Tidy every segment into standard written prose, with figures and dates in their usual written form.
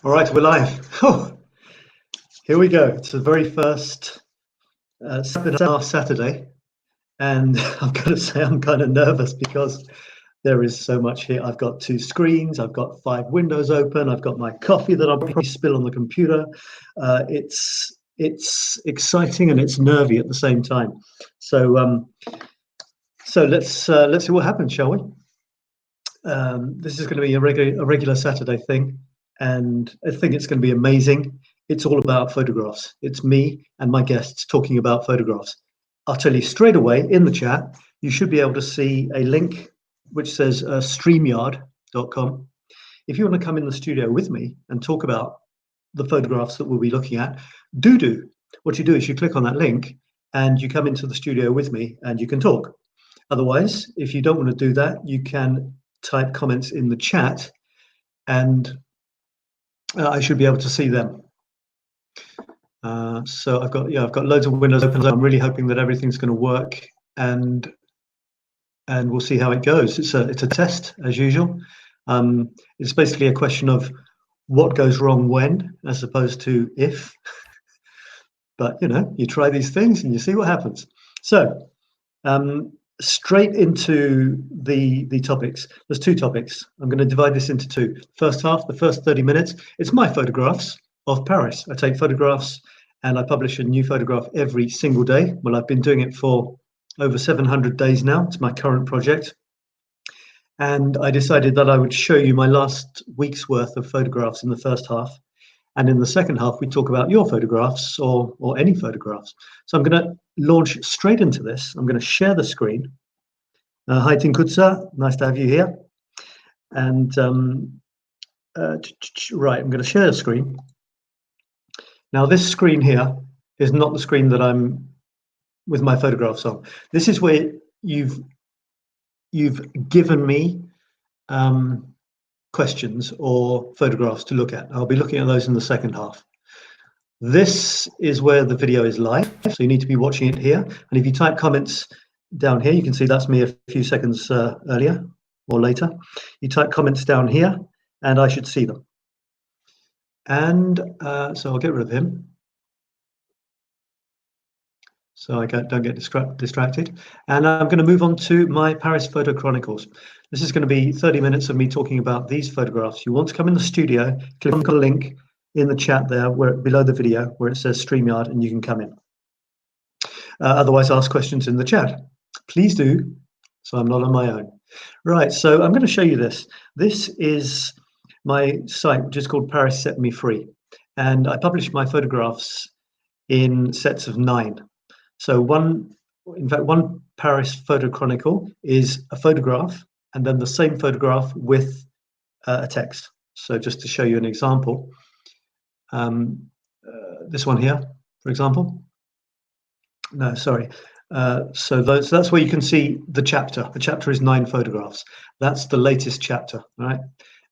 All right, we're live. Oh, here we go. It's the very first Sabinar Saturday, and I've got to say I'm kind of nervous because there is so much here. I've got two screens, I've got 5 windows open, I've got my coffee that I'll probably spill on the computer. It's exciting and it's nervy at the same time. So let's see what happens, shall we? This is going to be a regular Saturday thing, and I think it's going to be amazing. It's all about photographs. It's me and my guests talking about photographs. I'll tell you straight away in the chat, you should be able to see a link which says 𝘱𝘰𝘴𝘵 If you want to come in the studio with me and talk about the photographs that we'll be looking at, do. What you do is you click on that link and you come into the studio with me and you can talk. Otherwise, if you don't want to do that, you can type comments in the chat and I should be able to see them. So I've got loads of windows open. I'm really hoping that everything's going to work, and we'll see how it goes. It's a test as usual. It's basically a question of what goes wrong when, as opposed to if. But you try these things and you see what happens. So straight into the topics. There's 2 topics. I'm going to divide this into 2. First half, the first 30 minutes, it's my photographs of Paris. I take photographs and I publish a new photograph every single day. Well, I've been doing it for over 700 days now. It's my current project. And I decided that I would show you my last week's worth of photographs in the first half. And in the second half, we talk about your photographs or any photographs. So I'm going to launch straight into this. I'm going to share the screen. Hi, Tinkutsa. Nice to have you here. And right, I'm going to share the screen. Now, this screen here is not the screen that I'm with my photographs on. This is where you've given me questions or photographs to look at. I'll be looking at those in the second half. This is where the video is live, so you need to be watching it here. And if you type comments down here, you can see that's me a few seconds earlier or later. You type comments down here and I should see them. And so I'll get rid of him so I don't get distracted. And I'm going to move on to my Paris Photo Chronicles. This is going to be 30 minutes of me talking about these photographs. You want to come in the studio, click on the link in the chat there below the video where it says StreamYard, and you can come in. Otherwise, ask questions in the chat. Please do, so I'm not on my own. Right, so I'm going to show you this. This is my site, which is called Paris Set Me Free. And I publish my photographs in sets of 9. So one Paris Photo Chronicle is a photograph and then the same photograph with a text. So just to show you an example, this one here, for example. No, sorry. So that's where you can see the chapter. The chapter is 9 photographs. That's the latest chapter, right?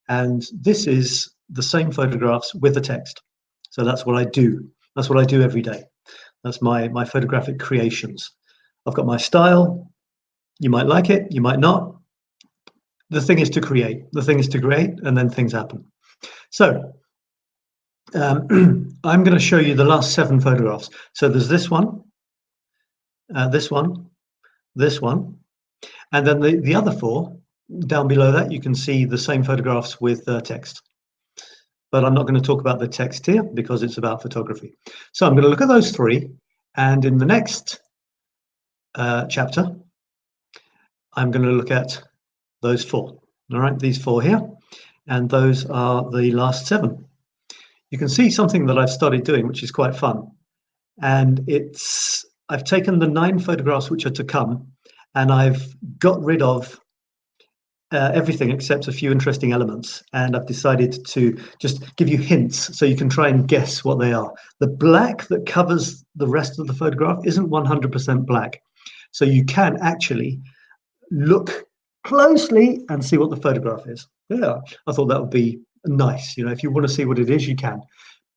And this is the same photographs with the text. So that's what I do. That's what I do every day. That's my photographic creations. I've got my style. You might like it, you might not. The thing is to create. The thing is to create, and then things happen. So I'm going to show you the last 7 photographs. So there's this one, this one, this one, and then the other 4 down below that. You can see the same photographs with text. But I'm not going to talk about the text here because it's about photography. So I'm going to look at those 3, and in the next chapter, I'm going to look at those 4. All right, these 4 here, and those are the last 7. You can see something that I've started doing, which is quite fun, and I've taken the 9 photographs which are to come, and I've got rid of everything except a few interesting elements, and I've decided to just give you hints so you can try and guess what they are. The black that covers the rest of the photograph isn't 100% black, so you can actually look closely and see what the photograph is. Yeah, I thought that would be nice. If you want to see what it is, you can,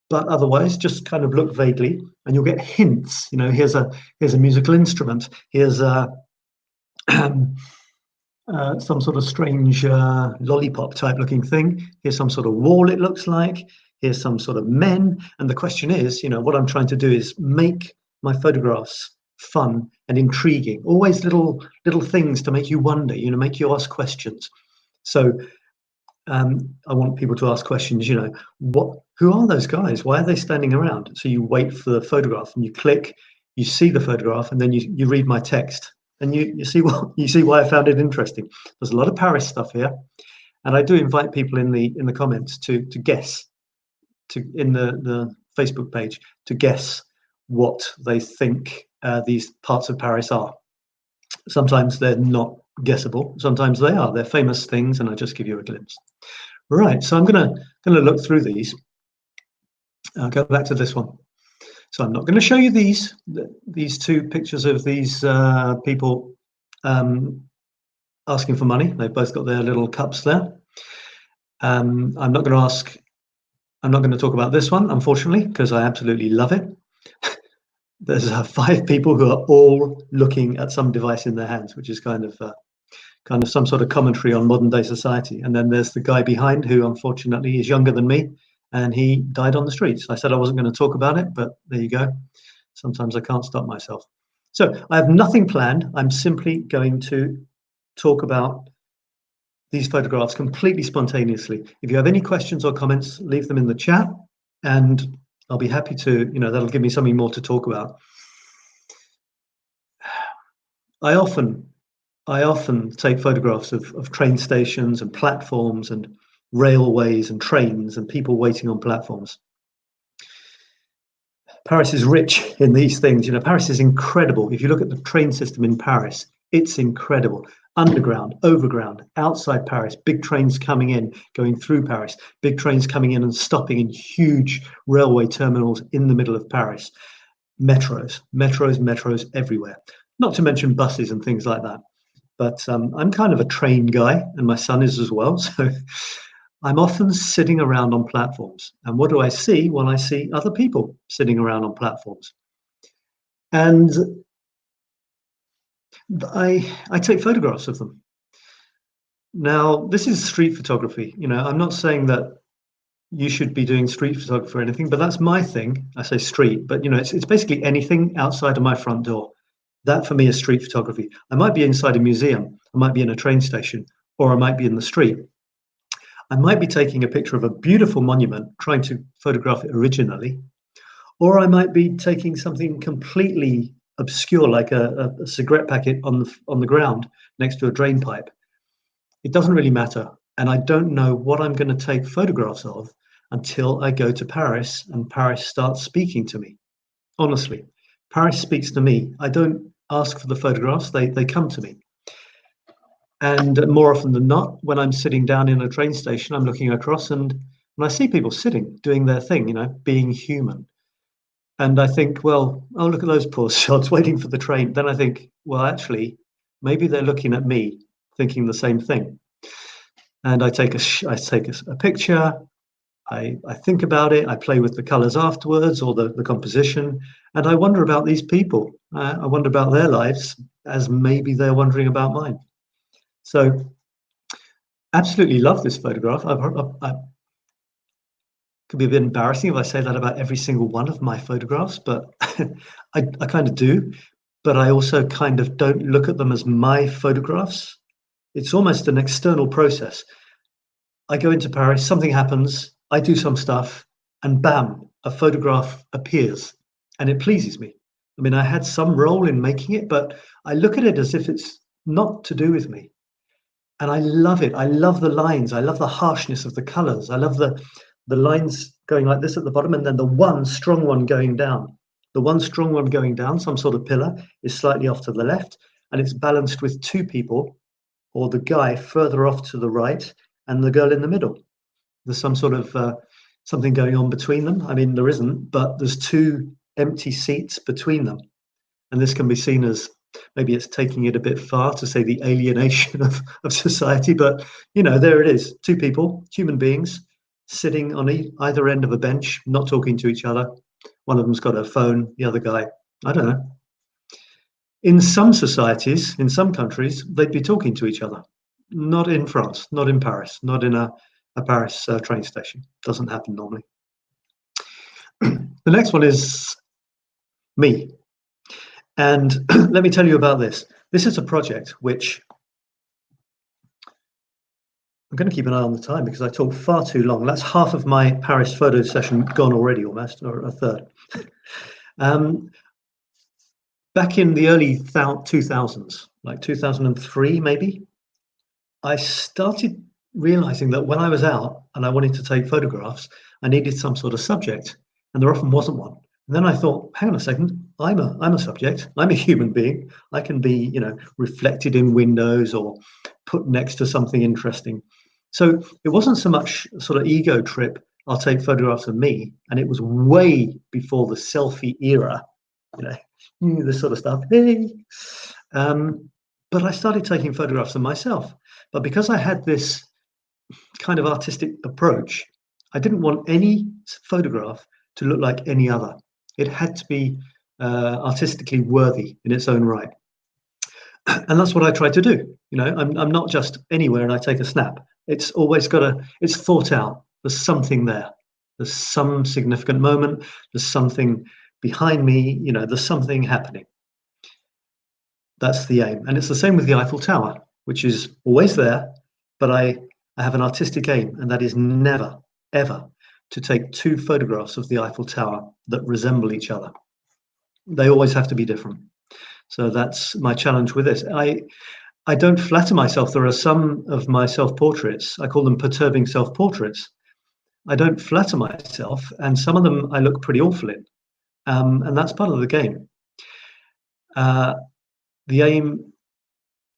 but otherwise just kind of look vaguely and you'll get hints. Here's a musical instrument, here's a some sort of strange lollipop type looking thing. Here's some sort of wall, it looks like. here's some sort of men. And the question is, what I'm trying to do is make my photographs fun and intriguing. Always little things to make you wonder, make you ask questions. So I want people to ask questions, who are those guys? Why are they standing around? So you wait for the photograph and you click, you see the photograph, and then you read my text, and you see why I found it interesting. There's a lot of Paris stuff here, and I do invite people in the comments to guess, in the Facebook page, to guess what they think these parts of Paris are. Sometimes they're not guessable, sometimes they are. They're famous things, and I just give you a glimpse. Right, so I'm gonna look through these. I'll go back to this one. So I'm not going to show you these two pictures of these people asking for money. They've both got their little cups there. I'm not going to talk about this one, unfortunately, because I absolutely love it. There's 5 people who are all looking at some device in their hands, which is kind of some sort of commentary on modern day society. And then there's the guy behind, who unfortunately is younger than me, and he died on the streets. I said I wasn't going to talk about it, but there you go. Sometimes I can't stop myself. So I have nothing planned. I'm simply going to talk about these photographs completely spontaneously. If you have any questions or comments, leave them in the chat, and I'll be happy to, that'll give me something more to talk about. I often take photographs of train stations and platforms and railways and trains and people waiting on platforms. Paris is rich in these things. Paris is incredible. If you look at the train system in Paris, it's incredible. Underground, overground, outside Paris, big trains coming in, going through Paris, big trains coming in and stopping in huge railway terminals in the middle of Paris. Metros everywhere. Not to mention buses and things like that. But I'm kind of a train guy, and my son is as well. So I'm often sitting around on platforms. And what do I see? Well, I see other people sitting around on platforms. And I take photographs of them. Now, this is street photography. I'm not saying that you should be doing street photography or anything, but that's my thing. I say street, but it's basically anything outside of my front door. That for me is street photography. I might be inside a museum, I might be in a train station, or I might be in the street. I might be taking a picture of a beautiful monument, trying to photograph it originally, or I might be taking something completely obscure, like a cigarette packet on the ground next to a drain pipe. It doesn't really matter, and I don't know what I'm going to take photographs of until I go to Paris and Paris starts speaking to me. Honestly, Paris speaks to me. I don't ask for the photographs, they come to me. And more often than not, when I'm sitting down in a train station, I'm looking across and I see people sitting, doing their thing, being human. And I think, well, oh, look at those poor sods waiting for the train. Then I think, well, actually, maybe they're looking at me, thinking the same thing. And I take a picture, I think about it, I play with the colors afterwards, or the composition, and I wonder about these people. I wonder about their lives as maybe they're wondering about mine. So absolutely love this photograph. I could be a bit embarrassing if I say that about every single one of my photographs, but I kind of do. But I also kind of don't look at them as my photographs. It's almost an external process. I go into Paris, something happens, I do some stuff, and bam, a photograph appears, and it pleases me. I mean, I had some role in making it, but I look at it as if it's not to do with me. And I love it. I love the lines. I love the harshness of the colors. I love the lines going like this at the bottom, and then the one strong one going down. The one strong one going down, some sort of pillar, is slightly off to the left, and it's balanced with 2 people, or the guy further off to the right, and the girl in the middle. There's some sort of something going on between them. I mean, there isn't, but there's 2 empty seats between them. And this can be seen as, maybe it's taking it a bit far to say the alienation of society, but there it is. 2 people, human beings, sitting on either end of a bench, not talking to each other. One of them's got a phone, the other guy, I don't know. In some societies, in some countries, they'd be talking to each other. Not in France, not in Paris, not in a Paris train station. Doesn't happen normally. The next one is me. And let me tell you about this. This is a project which I'm going to keep an eye on the time because I talk far too long. That's half of my Paris photo session gone already, almost, or a third. Back in the early 2000s, like 2003 maybe, I started realizing that when I was out and I wanted to take photographs, I needed some sort of subject, and there often wasn't one. And then I thought, hang on a second, I'm a subject, I'm a human being. I can be, you know, reflected in windows or put next to something interesting. So it wasn't so much sort of ego trip, I'll take photographs of me, and it was way before the selfie era, you know, this sort of stuff. Hey. But I started taking photographs of myself. But because I had this kind of artistic approach, I didn't want any photograph to look like any other. It had to be artistically worthy in its own right. And that's what I try to do. You know, I'm not just anywhere and I take a snap. It's always it's thought out. There's something there. There's some significant moment. There's something behind me. You know, there's something happening. That's the aim. And it's the same with the Eiffel Tower, which is always there, but I have an artistic aim, and that is never, ever to take two photographs of the Eiffel Tower that resemble each other. They always have to be different. So that's my challenge with this. I don't flatter myself. There are some of my self-portraits, I call them perturbing self-portraits. I don't flatter myself, and some of them I look pretty awful in. And that's part of the game. The aim,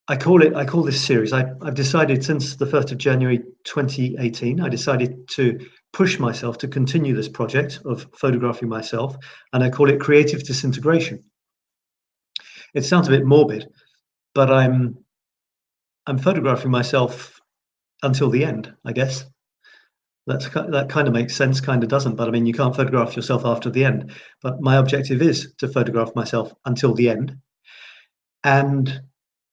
I call this series, I've decided since the 1st of January 2018, I decided to push myself to continue this project of photographing myself, and I call it Creative Disintegration. It sounds a bit morbid, but I'm photographing myself until the end, I guess. That kind of makes sense, kind of doesn't, but I mean, you can't photograph yourself after the end. But my objective is to photograph myself until the end. And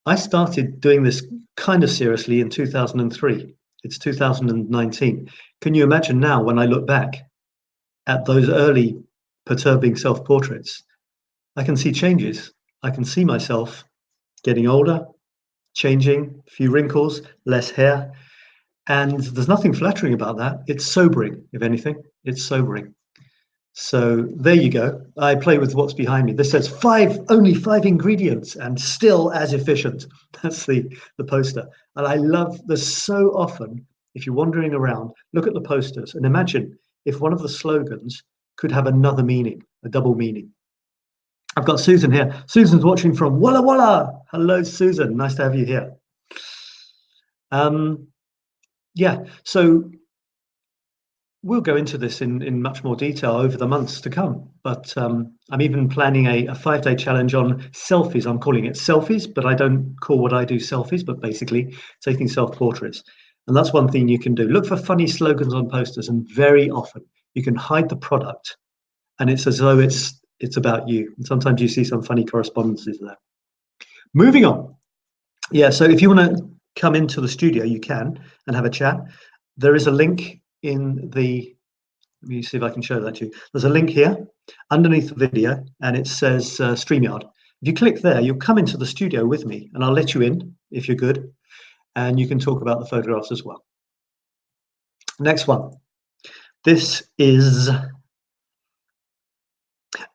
I started doing this kind of seriously in 2003. It's 2019. Can you imagine now when I look back at those early perturbing self-portraits, I can see changes. I can see myself getting older, changing, a few wrinkles, less hair. And there's nothing flattering about that. It's sobering, if anything. It's sobering. So there you go. I play with what's behind me. This says only five ingredients and still as efficient. That's the poster. And I love this so often. If you're wandering around, look at the posters and imagine if one of the slogans could have another meaning, a double meaning. I've got Susan here. Susan's watching from Walla Walla. Hello, Susan. Nice to have you here. Yeah, so we'll go into this in much more detail over the months to come, but I'm even planning a 5-day challenge on selfies. I'm calling it selfies, but I don't call what I do selfies, but basically taking self-portraits. And that's one thing you can do. Look for funny slogans on posters, and very often you can hide the product and it's as though it's about you. And sometimes you see some funny correspondences there. Moving on. Yeah, so if you want to come into the studio, you can and have a chat. There is a link in the, let me see if I can show that to you. There's a link here underneath the video and it says StreamYard. If you click there, you'll come into the studio with me and I'll let you in if you're good, and you can talk about the photographs as well. Next one. This is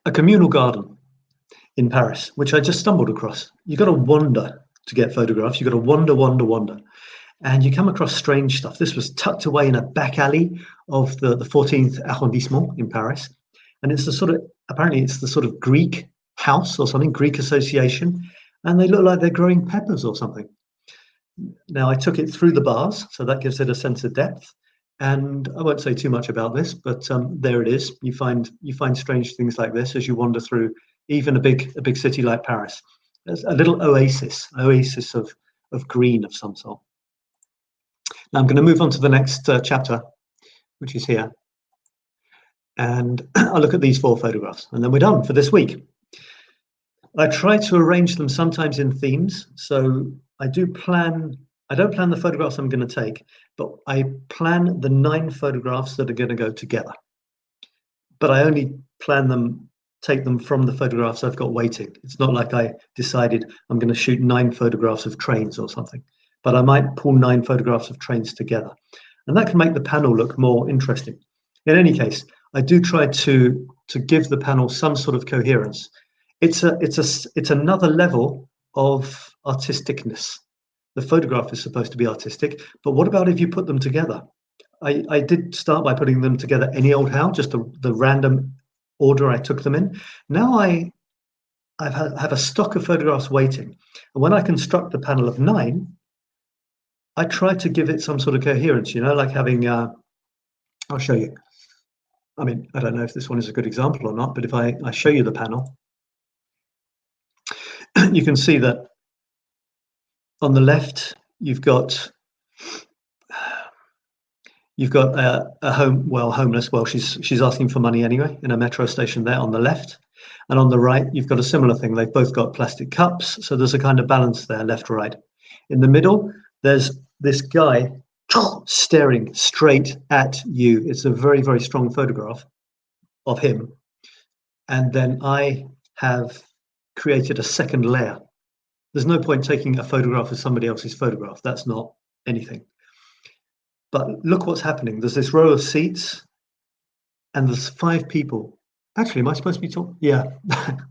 a communal garden in Paris, which I just stumbled across. You've got to wander to get photographs. You've got to wander. And you come across strange stuff. This was tucked away in a back alley of the 14th arrondissement in Paris. And it's the sort of, apparently it's the sort of Greek house or something, Greek association. And they look like they're growing peppers or something. Now I took it through the bars, so that gives it a sense of depth. And I won't say too much about this, but there it is. You find strange things like this as you wander through even a big city like Paris. There's a little oasis of green of some sort. Now I'm going to move on to the next chapter, which is here. And I'll look at these 4 photographs and then we're done for this week. I try to arrange them sometimes in themes. So I don't plan the photographs I'm going to take, but I plan the 9 photographs that are going to go together. but I only take them from the photographs I've got waiting. It's not like I decided I'm going to shoot 9 photographs of trains or something, but I might pull 9 photographs of trains together, and that can make the panel look more interesting. In any case, I do try to give the panel some sort of coherence. It's another level of artisticness. The photograph is supposed to be artistic, but what about if you put them together? I did start by putting them together any old how, just the random order I took them in. Now I have a stock of photographs waiting, and when I construct the panel of 9, I try to give it some sort of coherence, you know, like having, I'll show you. I mean, I don't know if this one is a good example or not, but if I show you the panel, you can see that on the left, you've got a homeless. Well, she's asking for money anyway in a metro station there on the left, and on the right you've got a similar thing. They've both got plastic cups, so there's a kind of balance there, left right. In the middle, there's this guy staring straight at you. It's a very, very strong photograph of him, and then I have created a second layer. There's no point taking a photograph of somebody else's photograph. That's not anything. But look what's happening. There's this row of seats, and there's 5 people. Actually, am I supposed to be talking? Yeah,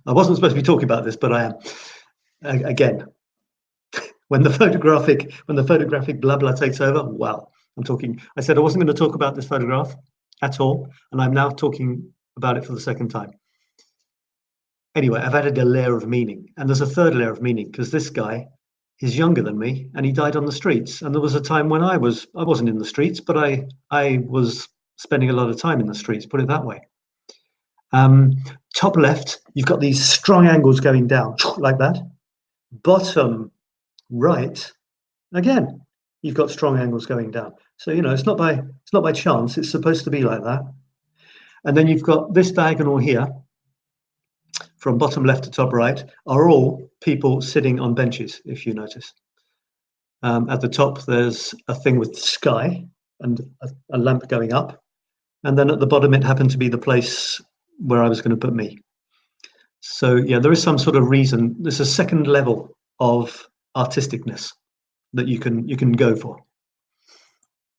I wasn't supposed to be talking about this, but I am. Again, when the photographic blah blah takes over, wow, I'm talking. I said I wasn't going to talk about this photograph at all, and I'm now talking about it for the second time. Anyway, I've added a layer of meaning, and there's a third layer of meaning because this guy is younger than me, and he died on the streets. And there was a time when I wasn't in the streets, but I was spending a lot of time in the streets, put it that way. Top left, you've got these strong angles going down like that. Bottom right, again, you've got strong angles going down. So, you know, it's not by chance. It's supposed to be like that. And then you've got this diagonal here, from bottom left to top right, are all people sitting on benches, if you notice. At the top, there's a thing with sky and a lamp going up. And then at the bottom, it happened to be the place where I was going to put me. So yeah, there is some sort of reason. There's a second level of artisticness that you can go for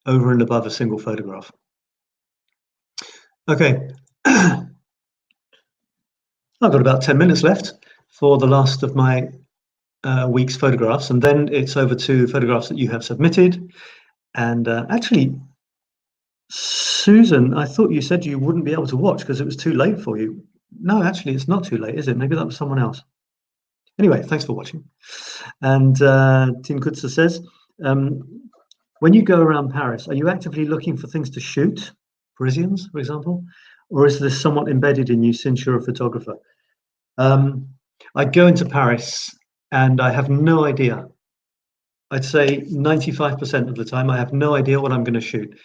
over and above a single photograph. Okay. I've got about 10 minutes left for the last of my week's photographs, and then it's over to photographs that you have submitted. And actually, Susan, I thought you said you wouldn't be able to watch because it was too late for you. No, actually, it's not too late, is it? Maybe that was someone else. Anyway, thanks for watching. And Tim Kutzer says, when you go around Paris, are you actively looking for things to shoot, Parisians, for example? Or is this somewhat embedded in you since you're a photographer? I go into Paris and I have no idea. I'd say 95% of the time I have no idea what I'm going to shoot.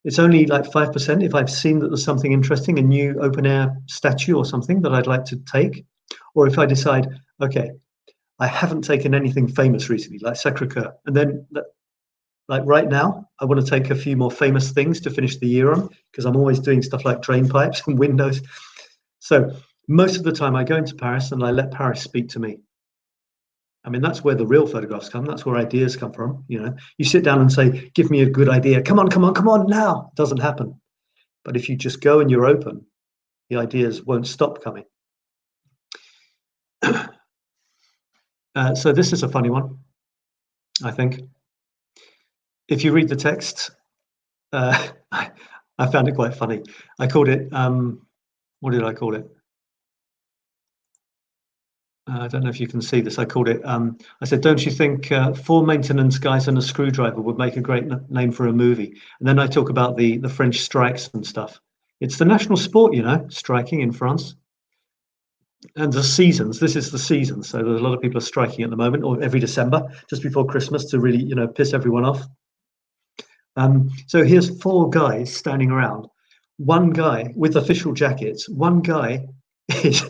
It's only like 5% if I've seen that there's something interesting, a new open air statue or something that I'd like to take. Or if I decide, okay, I haven't taken anything famous recently, like Sacré-Cœur. And then like right now, I want to take a few more famous things to finish the year on, because I'm always doing stuff like drain pipes and windows. So most of the time I go into Paris and I let Paris speak to me. I mean, that's where the real photographs come. That's where ideas come from. You know, you sit down and say, give me a good idea. Come on, come on, come on now. It doesn't happen. But if you just go and you're open, the ideas won't stop coming. So this is a funny one, I think. If you read the text, I found it quite funny. I called it, what did I call it? I don't know if you can see this. I called it, I said, don't you think 4 maintenance guys and a screwdriver would make a great name for a movie? And then I talk about the French strikes and stuff. It's the national sport, you know, striking in France. And the seasons, this is the season. So there's a lot of people are striking at the moment, or every December, just before Christmas, to really, you know, piss everyone off. So here's 4 guys standing around. One guy with official jackets, one guy is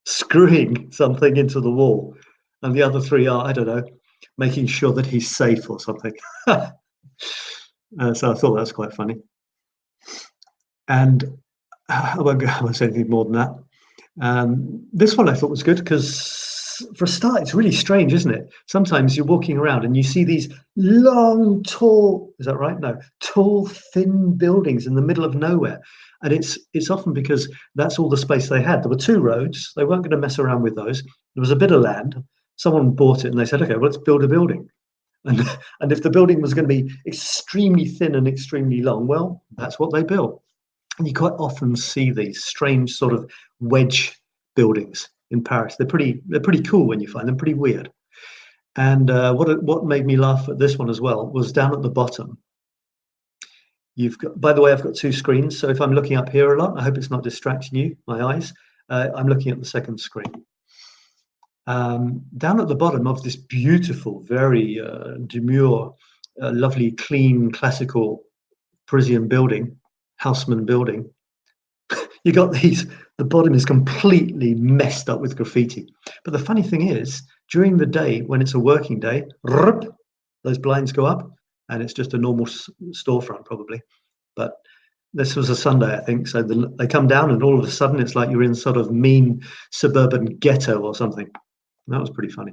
screwing something into the wall, and the other 3 are, I don't know, making sure that he's safe or something. So I thought that's quite funny. And I won't say anything more than that. This one I thought was good because for a start, it's really strange, isn't it? Sometimes you're walking around and you see these long, tall, is that right? No, tall, thin buildings in the middle of nowhere. And it's often because that's all the space they had. There were two roads. They weren't going to mess around with those. There was a bit of land. Someone bought it and they said, okay, well, let's build a building. And if the building was going to be extremely thin and extremely long, well, that's what they built. And you quite often see these strange sort of wedge buildings in Paris. They're pretty cool when you find them, pretty weird. And what made me laugh at this one as well was down at the bottom. You've got, by the way, I've got two screens. So if I'm looking up here a lot, I hope it's not distracting you, my eyes. I'm looking at the second screen. Down at the bottom of this beautiful, very demure, lovely, clean, classical Parisian building, Haussmann building, you got these, the bottom is completely messed up with graffiti. But the funny thing is, during the day, when it's a working day, those blinds go up and it's just a normal storefront probably. But this was a Sunday, I think, so they come down and all of a sudden it's like you're in sort of mean suburban ghetto or something. That was pretty funny.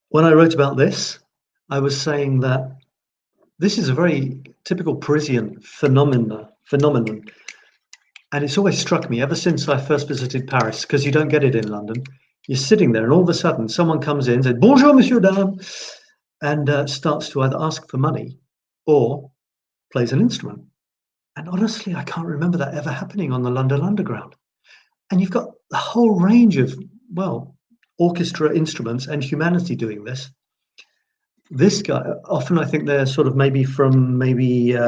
When I wrote about this, I was saying that this is a very typical Parisian phenomenon. And it's always struck me ever since I first visited Paris, because you don't get it in London. You're sitting there and all of a sudden someone comes in and says, bonjour, monsieur, dame, and starts to either ask for money or plays an instrument. And honestly, I can't remember that ever happening on the London Underground. And you've got a whole range of, well, orchestra instruments and humanity doing this. This guy, often I think they're sort of maybe from gypsy,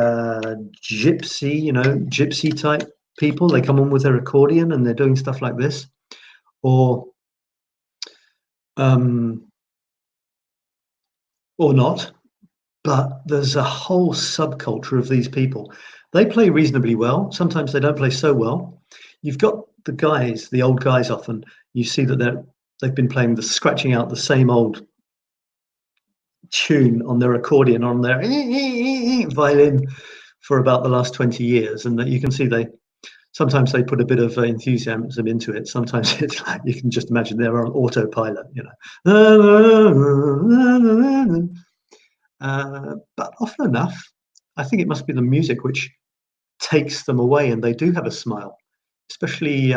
gypsy type people. They come on with their accordion and they're doing stuff like this. Or not. But there's a whole subculture of these people. They play reasonably well. Sometimes they don't play so well. You've got the guys, the old guys often, you see that they've been playing scratching out the same old tune on their accordion, on their violin for about the last 20 years. And that you can see sometimes they put a bit of enthusiasm into it. Sometimes it's like, you can just imagine they're on autopilot, but often enough, I think it must be the music which takes them away and they do have a smile, especially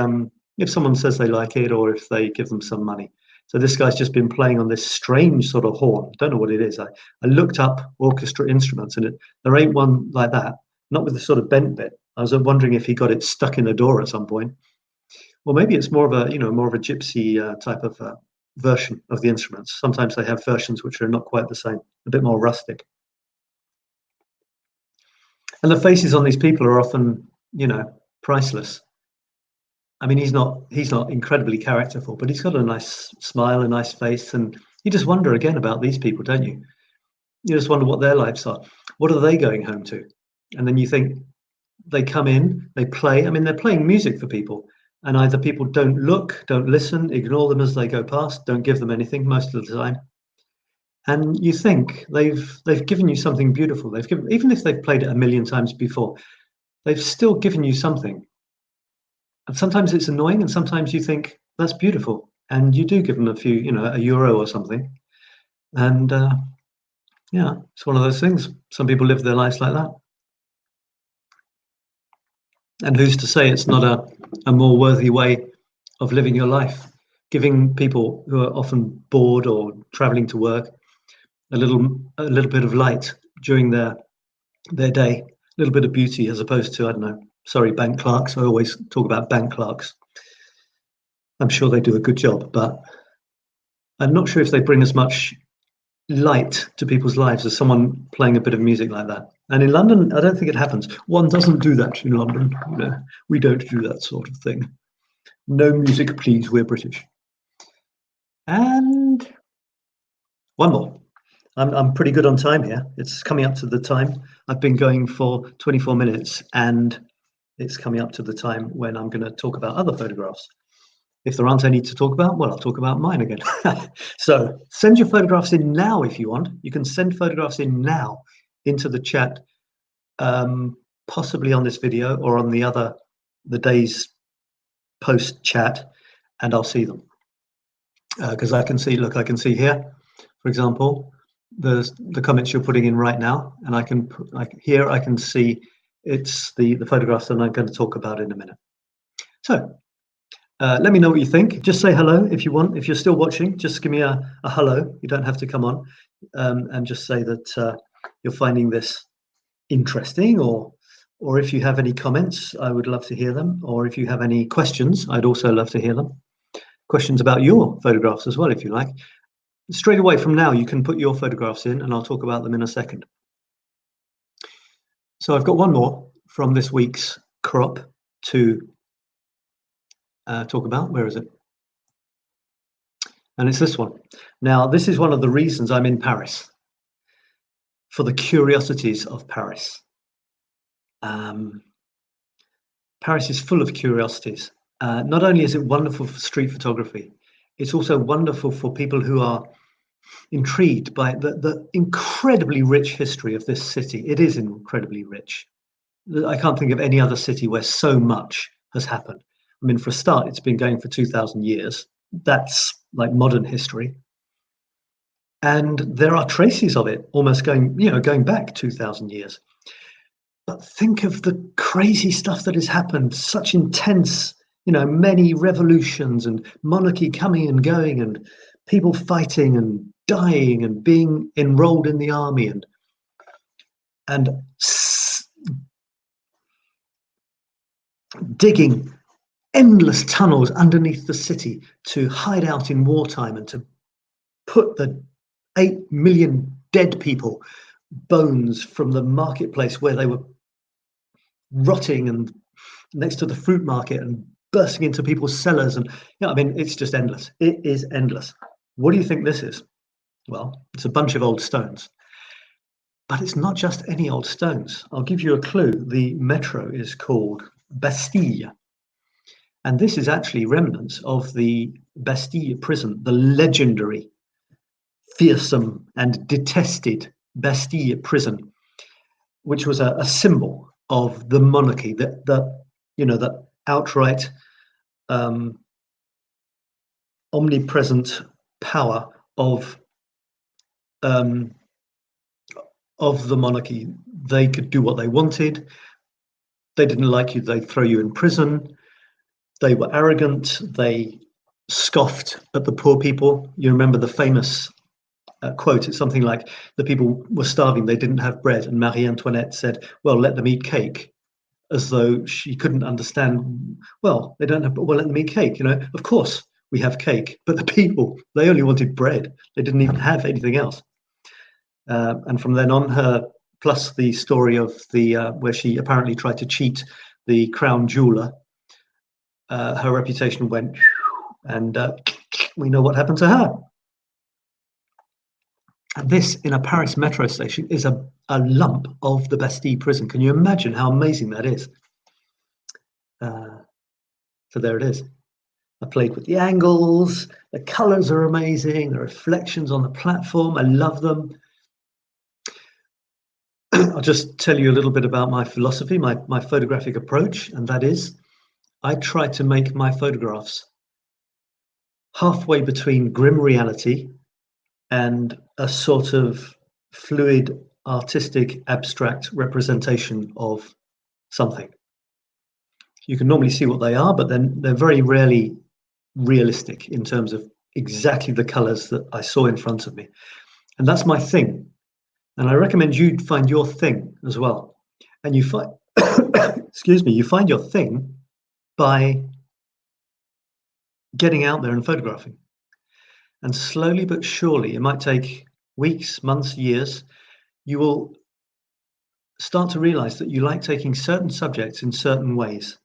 if someone says they like it or if they give them some money. So this guy's just been playing on this strange sort of horn. Don't know what it is. I looked up orchestra instruments and there ain't one like that, not with the sort of bent bit. I was wondering if he got it stuck in a door at some point. Well, maybe it's more of a gypsy type of version of the instruments. Sometimes they have versions which are not quite the same, a bit more rustic. And the faces on these people are often, priceless. I mean, he's not incredibly characterful, but he's got a nice smile, a nice face, and you just wonder again about these people, don't you? You just wonder what their lives are. What are they going home to? And then you think they come in, they play. I mean, they're playing music for people, and either people don't look, don't listen, ignore them as they go past, don't give them anything most of the time. And you think they've given you something beautiful. Even if they've played it a million times before, they've still given you something. And sometimes it's annoying, and sometimes you think that's beautiful, and you do give them a few, a euro or something. And it's one of those things. Some people live their lives like that. And who's to say it's not a more worthy way of living your life? Giving people who are often bored or traveling to work a little bit of light during their day, a little bit of beauty, as opposed to, I don't know, sorry, bank clerks. I always talk about bank clerks. I'm sure they do a good job, but I'm not sure if they bring as much light to people's lives as someone playing a bit of music like that. And in London, I don't think it happens. One doesn't do that in London. We don't do that sort of thing. No music, please. We're British. And one more. I'm pretty good on time here. It's coming up to the time. I've been going for 24 minutes and it's coming up to the time when I'm going to talk about other photographs. If there aren't any to talk about, well, I'll talk about mine again. So send your photographs in now if you want. You can send photographs in now into the chat, possibly on this video or on the day's post chat, and I'll see them. Because I can see, look, I can see here, for example, the comments you're putting in right now, and I can here I can see it's the photographs that I'm going to talk about in a minute. So let me know what you think. Just say hello if you want. If you're still watching, just give me a hello. You don't have to come on, and just say that you're finding this interesting, or if you have any comments, I would love to hear them. Or if you have any questions, I'd also love to hear them. Questions about your photographs as well, if you like. Straight away from now, you can put your photographs in, and I'll talk about them in a second. So I've got one more from this week's crop to talk about. Where is it? And it's this one. Now, this is one of the reasons I'm in Paris, for the curiosities of Paris. Paris is full of curiosities. Not only is it wonderful for street photography, it's also wonderful for people who are intrigued by the incredibly rich history of this city. It is incredibly rich. I can't think of any other city where so much has happened. I mean, for a start, it's been going for 2,000 years. That's like modern history. And there are traces of it almost going back 2,000 years. But think of the crazy stuff that has happened, such intense, many revolutions and monarchy coming and going and people fighting and dying and being enrolled in the army and digging endless tunnels underneath the city to hide out in wartime and to put the 8 million dead people bones from the marketplace where they were rotting and next to the fruit market and bursting into people's cellars. And I mean, it's just endless. It is endless. What do you think this is? Well, it's a bunch of old stones, but it's not just any old stones. I'll give you a clue. The metro is called Bastille, and this is actually remnants of the Bastille prison, the legendary, fearsome and detested Bastille prison, which was a symbol of the monarchy, the outright omnipresent power of the monarchy. They could do what they wanted. They didn't like you, they'd throw you in prison. They were arrogant. They scoffed at the poor people. You remember the famous quote. It's something like, the people were starving, they didn't have bread, and Marie Antoinette said, well, let them eat cake, as though she couldn't understand, well, they don't have, well, let them eat cake, of course we have cake, but the people, they only wanted bread. They didn't even have anything else. And from then on, her, plus the story of the where she apparently tried to cheat the crown jeweler, her reputation went, and we know what happened to her. And this, in a Paris metro station, is a lump of the Bastille prison. Can you imagine how amazing that is? So there it is. I played with the angles, the colors are amazing, the reflections on the platform, I love them. I'll just tell you a little bit about my philosophy, my photographic approach, and that is, I try to make my photographs halfway between grim reality and a sort of fluid, artistic, abstract representation of something. You can normally see what they are, but then they're very rarely realistic in terms of exactly the colors that I saw in front of me. And that's my thing. And I recommend you find your thing as well. And you find, excuse me, you find your thing by getting out there and photographing. And slowly but surely, it might take weeks, months, years, you will start to realize that you like taking certain subjects in certain ways,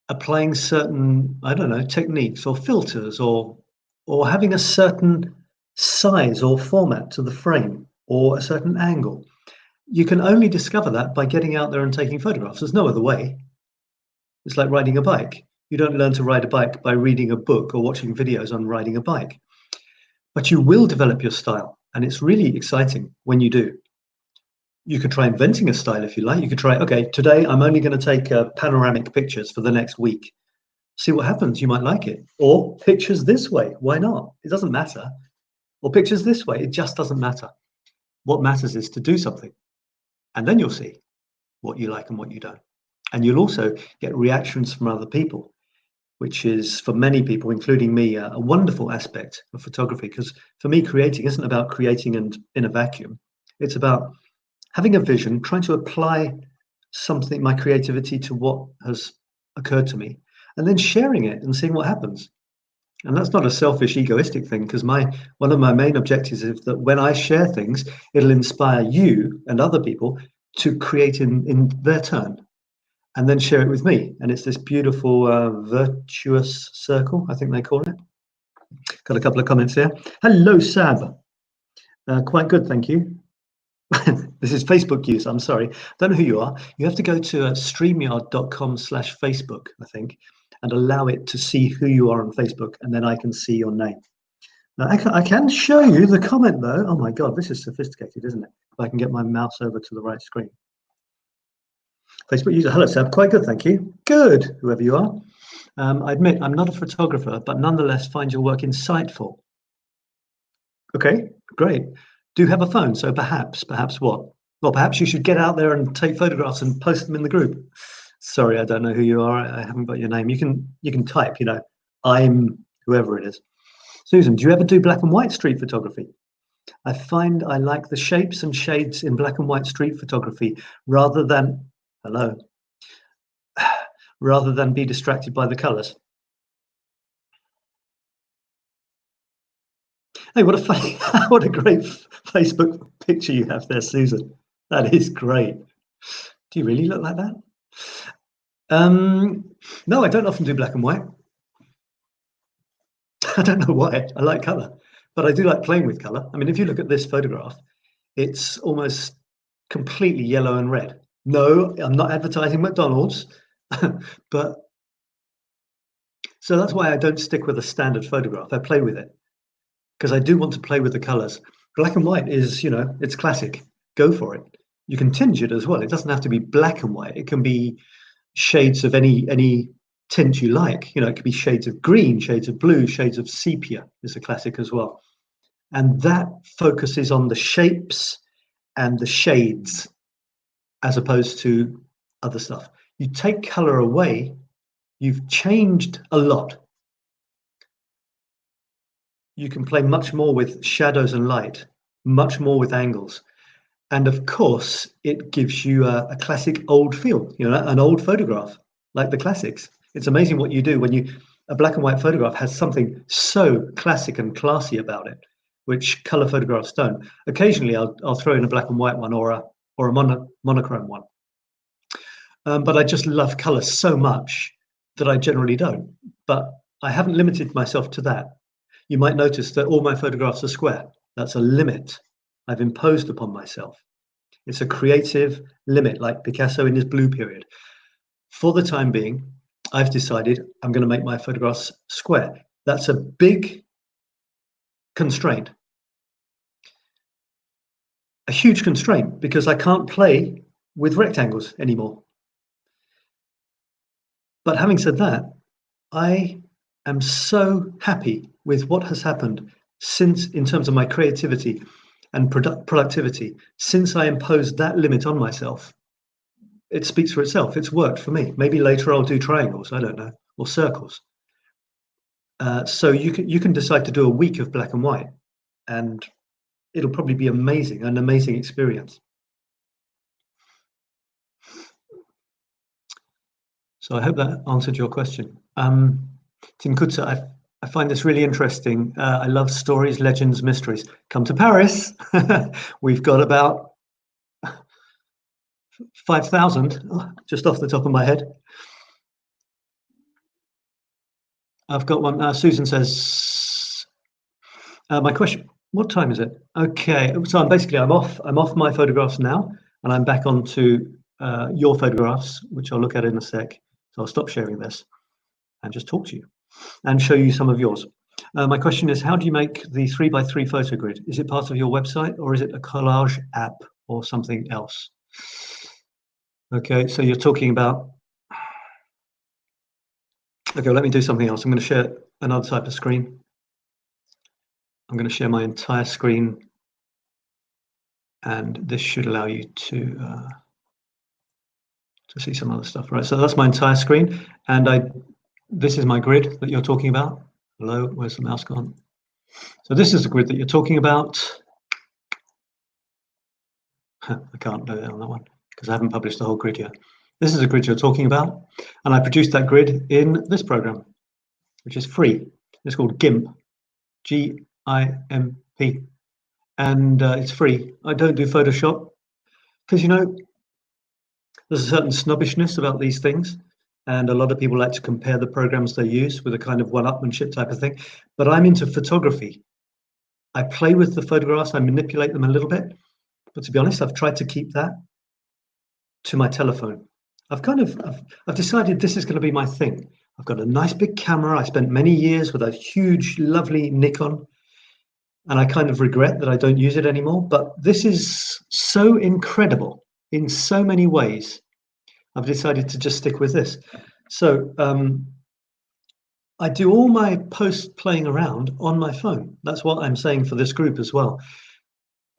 applying certain, I don't know, techniques or filters, or having a certain size or format to the frame or a certain angle. You can only discover that by getting out there and taking photographs. There's no other way. It's like riding a bike. You don't learn to ride a bike by reading a book or watching videos on riding a bike. But you will develop your style, and it's really exciting when you do. You could try inventing a style if you like. You could try, okay, today I'm only going to take panoramic pictures for the next week. See what happens. You might like it. Or pictures this way. Why not? It doesn't matter. Or pictures this way. It just doesn't matter. What matters is to do something. And then you'll see what you like and what you don't. And you'll also get reactions from other people, which is, for many people, including me, a wonderful aspect of photography. Because for me, creating isn't about creating and in a vacuum. It's about having a vision, trying to apply something, my creativity, to what has occurred to me, and then sharing it and seeing what happens. And that's not a selfish, egoistic thing, because one of my main objectives is that when I share things, it'll inspire you and other people to create in their turn, and then share it with me. And it's this beautiful virtuous circle, I think they call it. Got a couple of comments here. Hello, Sab. Quite good, thank you. This is Facebook use, I'm sorry. Don't know who you are. You have to go to streamyard.com/Facebook, I think, and allow it to see who you are on Facebook, and then I can see your name. Now, I can show you the comment, though. Oh my God, this is sophisticated, isn't it? If I can get my mouse over to the right screen. Facebook user, hello, Seb. Quite good, thank you. Good, whoever you are. I admit I'm not a photographer, but nonetheless find your work insightful. Okay, great. Do have a phone, so perhaps what? Well, perhaps you should get out there and take photographs and post them in the group. Sorry, I don't know who you are. I haven't got your name. You can type, I'm whoever it is. Susan, do you ever do black and white street photography? I find I like the shapes and shades in black and white street photography rather than be distracted by the colors. Hey, what a great Facebook picture you have there, Susan. That is great. Do you really look like that? No, I don't often do black and white. I don't know why. I like color, but I do like playing with color. I mean, if you look at this photograph, it's almost completely yellow and red. No, I'm not advertising McDonald's, but so that's why I don't stick with a standard photograph. I play with it because I do want to play with the colors. Black and white is, it's classic. Go for it. You can tinge it as well. It doesn't have to be black and white. It can be shades of any tint you like. It could be shades of green, shades of blue, shades of sepia is a classic as well. And that focuses on the shapes and the shades as opposed to other stuff. You take color away, you've changed a lot. You can play much more with shadows and light, much more with angles. And of course, it gives you a classic old feel, an old photograph, like the classics. It's amazing what you do when a black and white photograph has something so classic and classy about it, which color photographs don't. Occasionally, I'll throw in a black and white one or a monochrome one. But I just love color so much that I generally don't. But I haven't limited myself to that. You might notice that all my photographs are square. That's a limit I've imposed upon myself. It's a creative limit, like Picasso in his blue period. For the time being, I've decided I'm going to make my photographs square. That's a big constraint. A huge constraint, because I can't play with rectangles anymore. But having said that, I am so happy with what has happened since, in terms of my creativity and productivity, since I imposed that limit on myself. It speaks for itself. It's worked for me. Maybe later I'll do triangles, I don't know, or circles. So you can decide to do a week of black and white, and it'll probably be amazing, an amazing experience. So I hope that answered your question. Tim Kutza, I find this really interesting. I love stories, legends, mysteries. Come to Paris. We've got about 5,000, just off the top of my head. I've got one. Susan says, my question, what time is it? Okay, so I'm off my photographs now, and I'm back onto your photographs, which I'll look at in a sec. So I'll stop sharing this. and just talk to you and show you some of yours. My question is, how do you make the 3x3 photo grid? Is it part of your website, or is it a collage app or something else? Okay, so you're talking about, okay, let me do something else. I'm going to share another type of screen. I'm going to share my entire screen, and this should allow you to see some other stuff. Right, so that's my entire screen, and this is my grid that you're talking about. Hello, where's the mouse gone? So this is the grid that you're talking about. I can't do it on that one because I haven't published the whole grid yet. This is the grid you're talking about, and I produced that grid in this program, which is free. It's called GIMP, G-I-M-P, and it's free. I don't do Photoshop because, you know, there's a certain snobbishness about these things, and a lot of people like to compare the programs they use with a kind of one-upmanship type of thing. But I'm into photography. I play with the photographs, I manipulate them a little bit, but to be honest, I've tried to keep that to my telephone. I've decided this is going to be my thing. I've got a nice big camera. I spent many years with a huge, lovely Nikon, and I kind of regret that I don't use it anymore. But this is so incredible in so many ways. I've decided to just stick with this. So I do all my post playing around on my phone. That's what I'm saying for this group as well.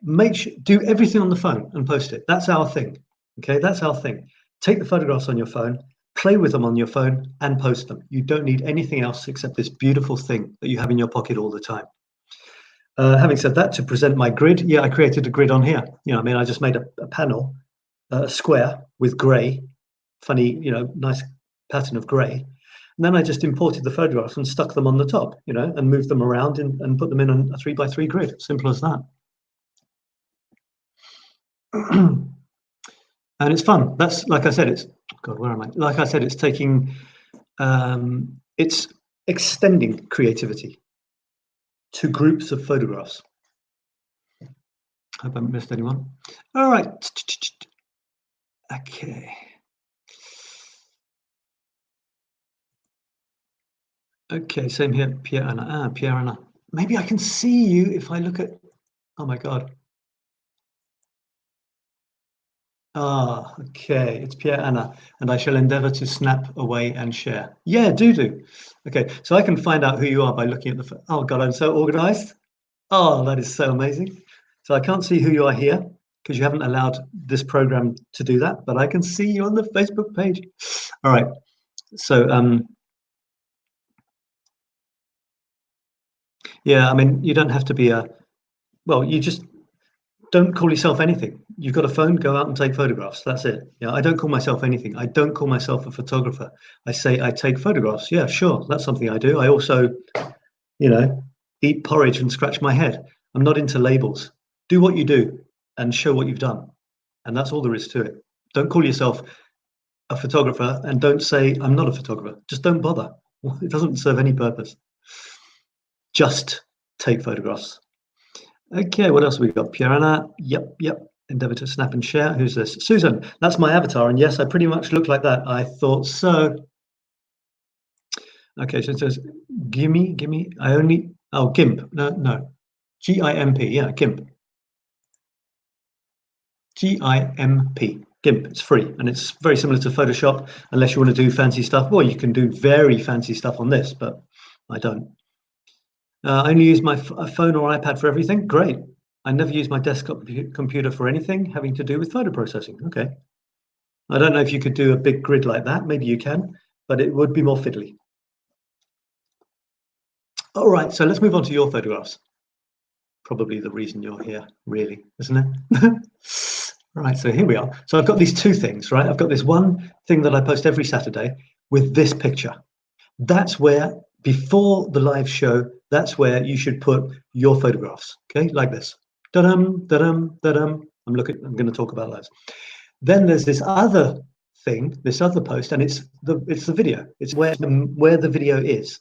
Do everything on the phone and post it. That's our thing. Okay, that's our thing. Take the photographs on your phone, play with them on your phone, and post them. You don't need anything else except this beautiful thing that you have in your pocket all the time. Having said that, to present my grid, yeah, I created a grid on here. You know, I mean, I just made a panel, a square with grey, funny, you know, nice pattern of grey. And then I just imported the photographs and stuck them on the top, you know, and moved them around and put them in a 3x3 grid. Simple as that. And it's fun. That's, like I said, it's, God, where am I? Like I said, it's taking, it's extending creativity to groups of photographs. Hope I haven't missed anyone. All right. Okay. Okay, same here, Pierre Anna. Pierre Anna. Maybe I can see you if I look at, oh my God. Ah, okay, it's Pierre Anna, and I shall endeavour to snap away and share. Yeah, do. Okay, so I can find out who you are by looking at the, oh God, I'm so organised. Oh, that is so amazing. So I can't see who you are here because you haven't allowed this program to do that, but I can see you on the Facebook page. All right, so yeah, I mean, you don't have to be well, you just don't call yourself anything. You've got a phone, go out and take photographs. That's it. Yeah, I don't call myself anything. I don't call myself a photographer. I say I take photographs. Yeah, sure, that's something I do. I also, you know, eat porridge and scratch my head. I'm not into labels. Do what you do and show what you've done. And that's all there is to it. Don't call yourself a photographer and don't say I'm not a photographer. Just don't bother. It doesn't serve any purpose. Just take photographs. Okay, what else have we got? Pierre Anna, yep. Endeavour to snap and share. Who's this? Susan, that's my avatar. And yes, I pretty much look like that. I thought so. Okay, so it says, gimme, I only, oh, GIMP, no. G-I-M-P, yeah, GIMP. G-I-M-P, GIMP, it's free. And it's very similar to Photoshop, unless you want to do fancy stuff. Well, you can do very fancy stuff on this, but I don't. I only use my phone or iPad for everything. Great. I never use my desktop computer for anything having to do with photo processing. Okay. I don't know if you could do a big grid like that. Maybe you can, but it would be more fiddly. All right, so let's move on to your photographs. Probably the reason you're here, really, isn't it? Right, so here we are. So I've got these two things, right? I've got this one thing that I post every Saturday with this picture. That's where, before the live show, that's where you should put your photographs, okay? Like this. Da-dum, da-dum, da-dum. I'm going to talk about those. Then there's this other thing, this other post, and it's the video. It's where the video is.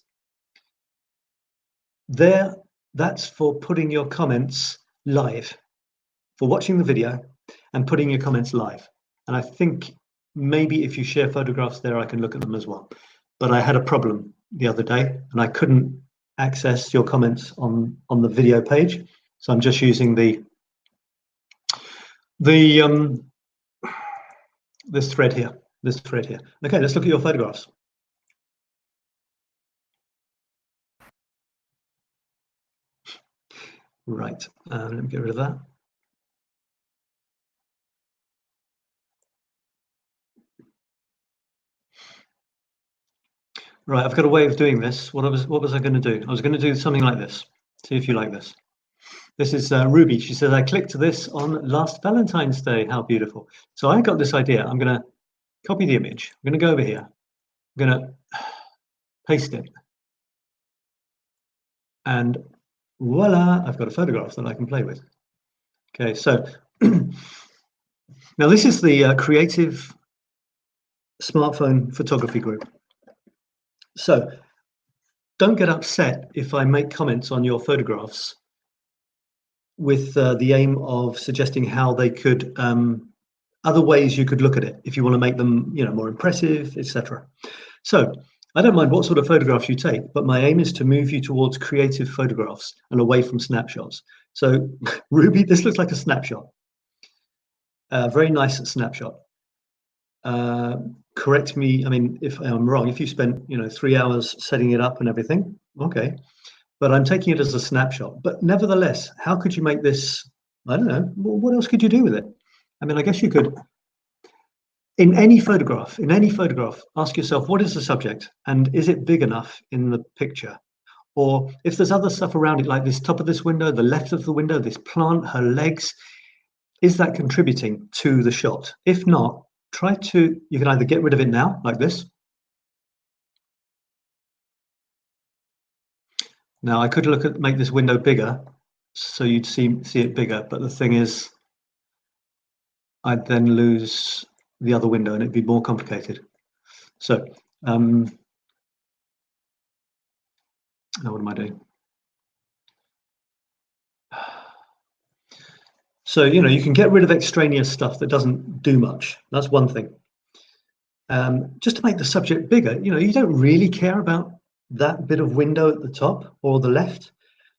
There, that's for putting your comments live, for watching the video and putting your comments live. And I think maybe if you share photographs there, I can look at them as well. but I had a problem the other day and I couldn't access your comments on the video page. So I'm just using this thread here. Okay, let's look at your photographs. Right, let me get rid of that. Right, I've got a way of doing this. What was I going to do? I was going to do something like this. See if you like this. This is Ruby. She says, I clicked this on last Valentine's Day. How beautiful. So I got this idea. I'm going to copy the image. I'm going to go over here. I'm going to paste it. And voila, I've got a photograph that I can play with. Okay, so now this is the creative smartphone photography group. So don't get upset if I make comments on your photographs with the aim of suggesting how they could, other ways you could look at it if you want to make them, more impressive, etc. So I don't mind what sort of photographs you take, but my aim is to move you towards creative photographs and away from snapshots. So Ruby, this looks like a snapshot. Very nice snapshot. Correct me, if I'm wrong. If you spent 3 hours setting it up and everything, okay, but I'm taking it as a snapshot. But nevertheless, how could you make this? I don't know. What else could you do with it? I guess you could, in any photograph, ask yourself, what is the subject and is it big enough in the picture? Or if there's other stuff around it, like this top of this window, the left of the window, this plant, her legs, is that contributing to the shot? If not, you can either get rid of it now, like this. Now I could make this window bigger, so you'd see it bigger, but the thing is, I'd then lose the other window and it'd be more complicated. So, now what am I doing? So, you can get rid of extraneous stuff that doesn't do much. That's one thing. Just to make the subject bigger, you don't really care about that bit of window at the top or the left.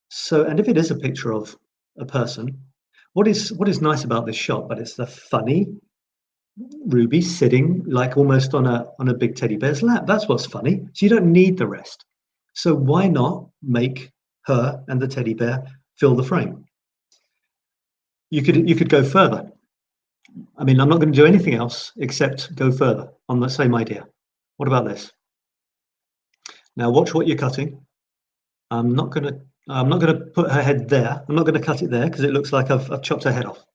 So, and if it is a picture of a person, what is nice about this shot, but it's the funny Ruby sitting like almost on a big teddy bear's lap. That's what's funny. So you don't need the rest. So why not make her and the teddy bear fill the frame? You could go further. I'm not going to do anything else except go further on the same idea. What about this? Now watch what you're cutting. I'm not going to put her head there. I'm not going to cut it there because it looks like I've chopped her head off.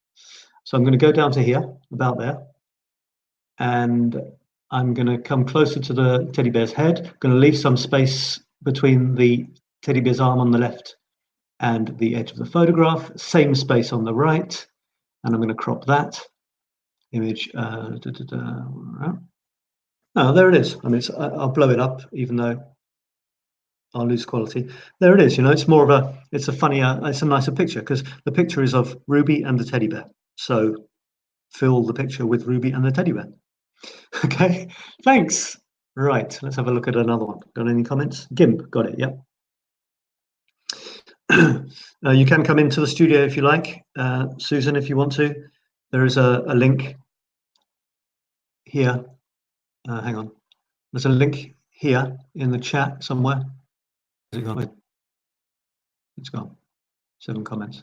So I'm going to go down to here, about there, and I'm going to come closer to the teddy bear's head. I'm going to leave some space between the teddy bear's arm on the left and the edge of the photograph, same space on the right, and I'm going to crop that image. Oh, there it is. I'll blow it up, even though I'll lose quality. There it is. It's more of it's a funnier, it's a nicer picture because the picture is of Ruby and the teddy bear. So fill the picture with Ruby and the teddy bear. Okay, thanks. Right, let's have a look at another one. Got any comments? Gimp, got it. Yep. You can come into the studio if you like, Susan, if you want to. There is a link here. Hang on. There's a link here in the chat somewhere. Has it gone? It's gone. 7 comments.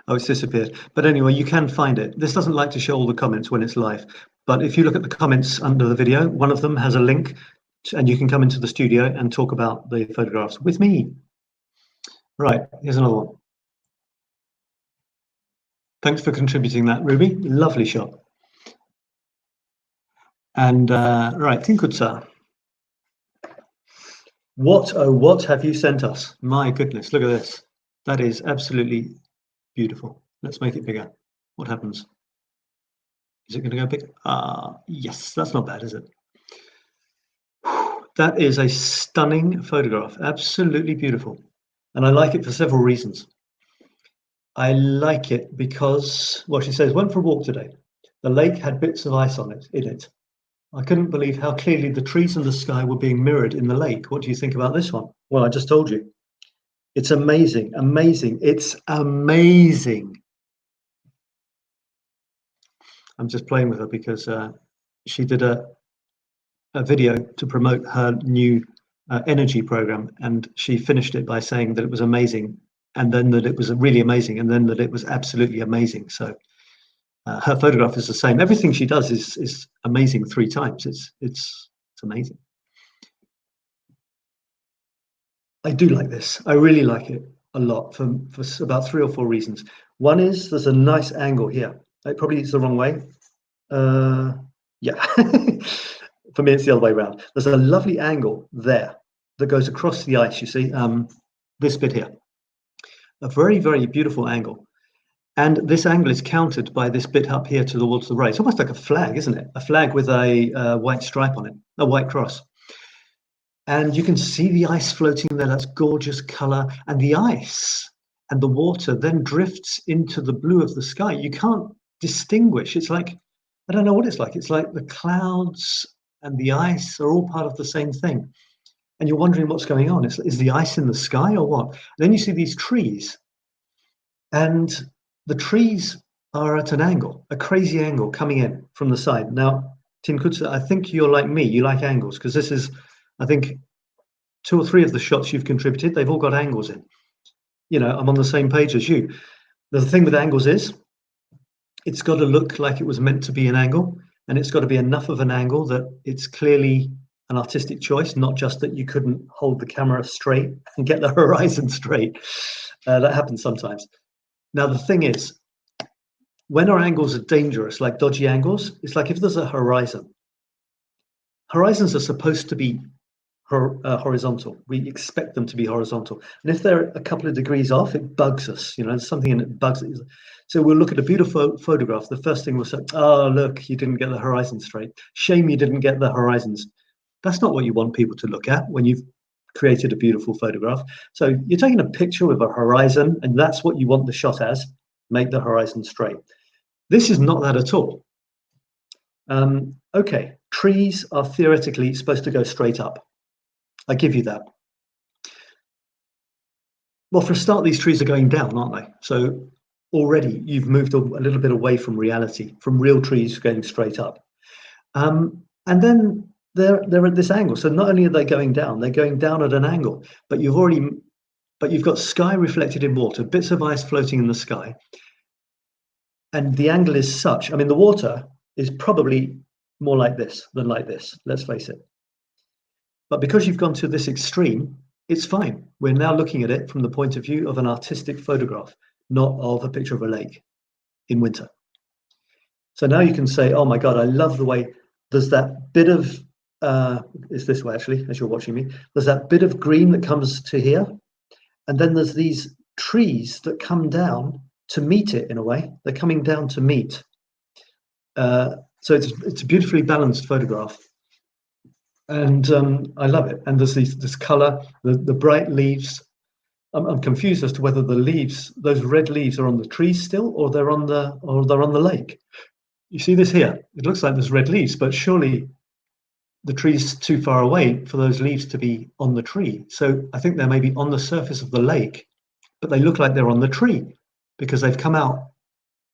Oh, it's disappeared. But anyway, you can find it. This doesn't like to show all the comments when it's live. But if you look at the comments under the video, one of them has a link and you can come into the studio and talk about the photographs with me. Right, here's another one. Thanks for contributing that, Ruby. Lovely shot. And right, Tinkutsa. What have you sent us? My goodness, look at this. That is absolutely beautiful. Let's make it bigger. What happens? Is it going to go big? Yes, that's not bad, is it? That is a stunning photograph. Absolutely beautiful. And I like it for several reasons. I like it because, well, she says, went for a walk today. The lake had bits of ice on it, in it. I couldn't believe how clearly the trees and the sky were being mirrored in the lake. What do you think about this one? Well, I just told you. It's amazing, amazing. It's amazing. I'm just playing with her because she did a video to promote her new energy program, and she finished it by saying that it was amazing, and then that it was really amazing, and then that it was absolutely amazing. So her photograph is the same. Everything she does is amazing 3 times. It's amazing. I do like this. I really like it a lot for about 3 or 4 reasons. One is there's a nice angle here. It probably is the wrong way. Yeah. For me, it's the other way around. There's a lovely angle there that goes across the ice, you see, this bit here. A very, very beautiful angle. And this angle is countered by this bit up here towards the right. It's almost like a flag, isn't it? A flag with a white stripe on it, a white cross. And you can see the ice floating there. That's gorgeous color. And the ice and the water then drifts into the blue of the sky. You can't distinguish. It's like, I don't know what it's like. It's like the clouds and the ice are all part of the same thing. And you're wondering what's going on. Is the ice in the sky or what? Then you see these trees. And the trees are at an angle, a crazy angle coming in from the side. Now, 𝘱𝘰𝘴𝘵, I think you're like me. You like angles, because this is, I think, 2 or 3 of the shots you've contributed, they've all got angles in. You know, I'm on the same page as you. The thing with angles is, it's got to look like it was meant to be an angle, and it's got to be enough of an angle that it's clearly an artistic choice, not just that you couldn't hold the camera straight and get the horizon straight. That happens sometimes. Now, the thing is, when our angles are dangerous, like dodgy angles, it's like if there's a horizon. Horizons are supposed to be horizontal. We expect them to be horizontal. And if they're a couple of degrees off, it bugs us. You know, there's something in it that bugs it. So we'll look at a beautiful photograph. The first thing we'll say, oh, look, you didn't get the horizon straight. Shame you didn't get the horizons. That's not what you want people to look at when you've created a beautiful photograph. So you're taking a picture with a horizon, and that's what you want the shot as. Make the horizon straight. This is not that at all. Okay, trees are theoretically supposed to go straight up. I give you that. Well, for a start, these trees are going down, aren't they? So already you've moved a little bit away from reality, from real trees going straight up. And then they're at this angle. So not only are they going down, they're going down at an angle, but you've got sky reflected in water, bits of ice floating in the sky. And the angle is such, I mean, the water is probably more like this than like this, let's face it. But because you've gone to this extreme, it's fine. We're now looking at it from the point of view of an artistic photograph, not of a picture of a lake in winter. So now you can say, oh my God, I love the way there's that bit of, it's this way actually, as you're watching me, there's that bit of green that comes to here. And then there's these trees that come down to meet it in a way. They're coming down to meet. So it's a beautifully balanced photograph. And I love it. And there's this color, the bright leaves. I'm confused as to whether the leaves, those red leaves, are on the trees still, or they're on the lake. You see this here? It looks like there's red leaves, but surely the tree's too far away for those leaves to be on the tree. So I think they're maybe on the surface of the lake, but they look like they're on the tree because they've come out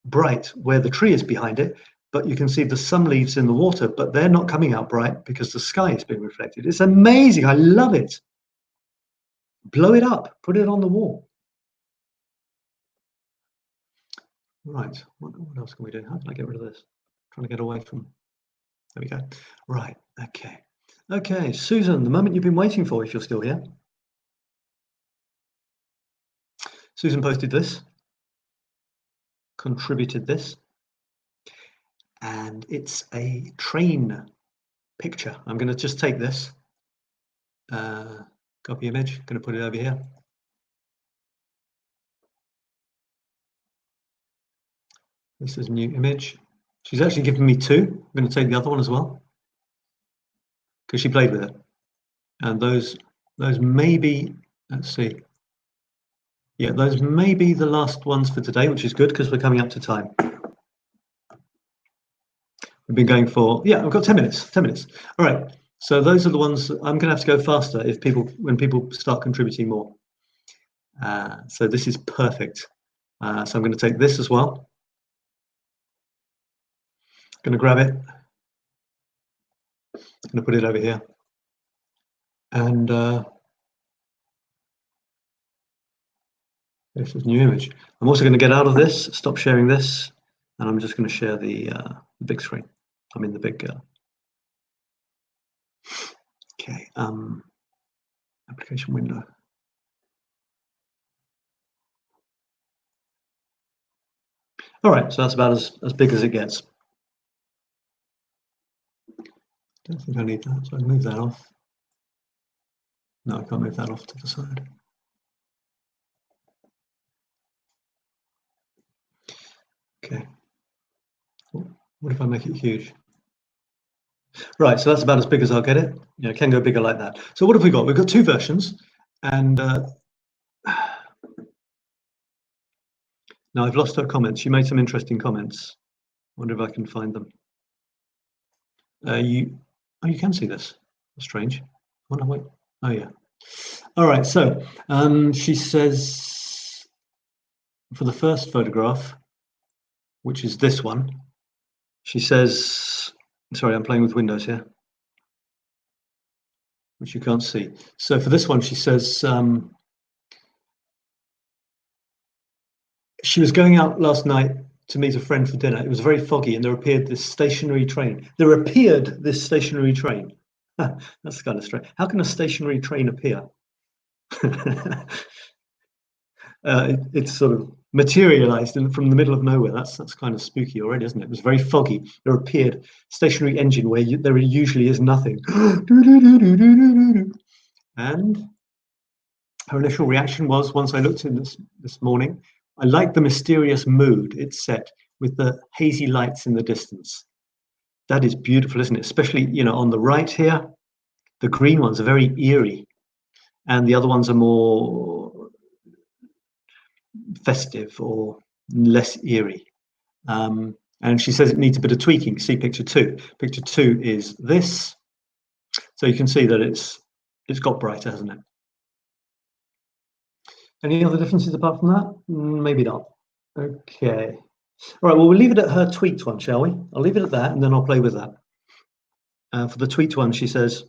bright where the tree is behind it. But you can see the sun leaves in the water, but they're not coming out bright because the sky is being reflected. It's amazing. I love it. Blow it up. Put it on the wall. Right. What else can we do? How can I get rid of this? I'm trying to get away from. There we go. Right. Okay. Okay, Susan, the moment you've been waiting for, if you're still here. Susan posted this, contributed this. And it's a train picture. I'm going to just take this, copy image, going to put it over here. This is a new image. She's actually given me 2. I'm going to take the other one as well because she played with it. And those may be, let's see. Yeah, those may be the last ones for today, which is good because we're coming up to time. We've been going for, yeah, I've got 10 minutes, 10 minutes. All right, so those are the ones. I'm gonna have to go faster if when people start contributing more. So this is perfect. So I'm gonna take this as well. Gonna grab it. Gonna put it over here. And this is new image. I'm also gonna get out of this, stop sharing this, and I'm just gonna share the big screen. I mean the big okay, application window. All right, so that's about as big as it gets. Don't think I need that, so I move that off. No, I can't move that off to the side. Okay. What if I make it huge? Right, so that's about as big as I'll get it. You know, it can go bigger like that. So what have we got? We've got two versions, and now I've lost her comments. She made some interesting comments. Wonder if I can find them. You can see this. That's strange. Wait. Oh yeah. All right. So she says for the first photograph, which is this one, she says, sorry, I'm playing with Windows here, which you can't see. So for this one, she says she was going out last night to meet a friend for dinner. It was very foggy, and there appeared this stationary train. That's kind of strange. How can a stationary train appear? It's sort of materialized from the middle of nowhere. That's kind of spooky already, isn't it? It was very foggy. There appeared stationary engine where there usually is nothing. And her initial reaction was, once I looked in this morning, I like the mysterious mood it's set with the hazy lights in the distance. That is beautiful, isn't it? Especially, you know, on the right here, the green ones are very eerie, and the other ones are more festive or less eerie. And she says it needs a bit of tweaking. See picture 2. Picture 2 is this. So you can see that it's got brighter, hasn't it? Any other differences apart from that? Maybe not. Okay. All right, well, we'll leave it at her tweaked one, shall we? I'll leave it at that, and then I'll play with that. For the tweaked one, she says,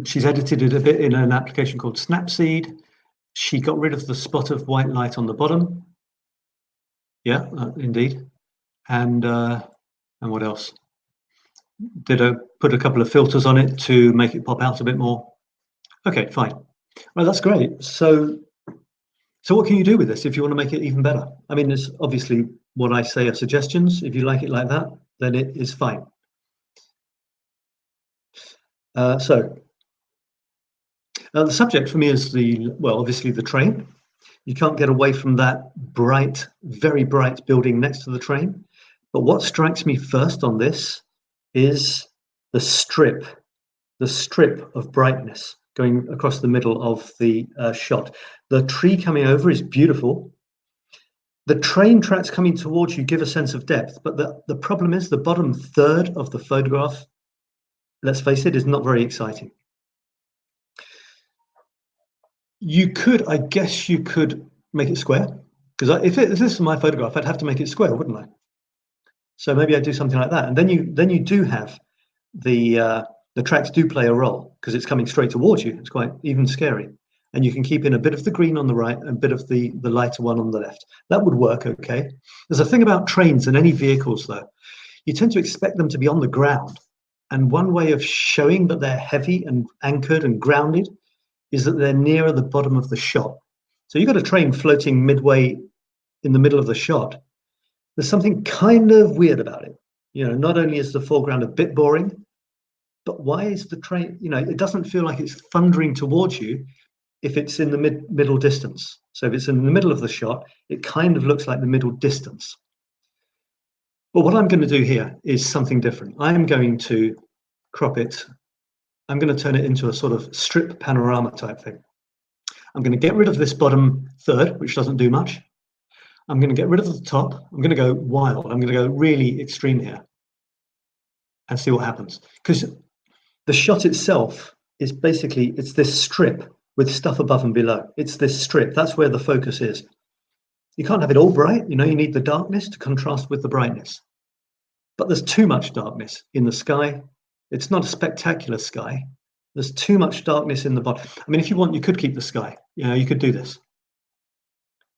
she's edited it a bit in an application called Snapseed. She got rid of the spot of white light on the bottom. Yeah, indeed. And what else? Put a couple of filters on it to make it pop out a bit more. Okay, fine. Well, that's great. So what can you do with this if you want to make it even better? I mean, it's obviously what I say are suggestions. If you like it like that, then it is fine. So the subject for me is obviously the train. You can't get away from that bright, very bright building next to the train. But what strikes me first on this is the strip of brightness going across the middle of the shot. The tree coming over is beautiful. The train tracks coming towards you give a sense of depth, but the problem is the bottom third of the photograph, let's face it, is not very exciting. I guess you could make it square, because if this is my photograph, I'd have to make it square, wouldn't I? So maybe I'd do something like that, and then you do have the tracks do play a role because it's coming straight towards you. It's quite even scary, and you can keep in a bit of the green on the right and a bit of the lighter one on the left. That would work okay. There's a thing about trains and any vehicles though, you tend to expect them to be on the ground, and one way of showing that they're heavy and anchored and grounded is that they're nearer the bottom of the shot. So you've got a train floating midway in the middle of the shot. There's something kind of weird about it. You know, not only is the foreground a bit boring, but why is the train, you know, it doesn't feel like it's thundering towards you if it's in the middle distance. So if it's in the middle of the shot, it kind of looks like the middle distance. But what I'm going to do here is something different. I'm going to crop it. I'm going to turn it into a sort of strip panorama type thing. I'm going to get rid of this bottom third, which doesn't do much. I'm going to get rid of the top. I'm going to go wild. I'm going to go really extreme here and see what happens. Because the shot itself is basically, it's this strip with stuff above and below. It's this strip. That's where the focus is. You can't have it all bright. You know, you need the darkness to contrast with the brightness. But there's too much darkness in the sky. It's not a spectacular sky. There's too much darkness in the bottom. I mean, if you want, you could keep the sky. You know, you could do this.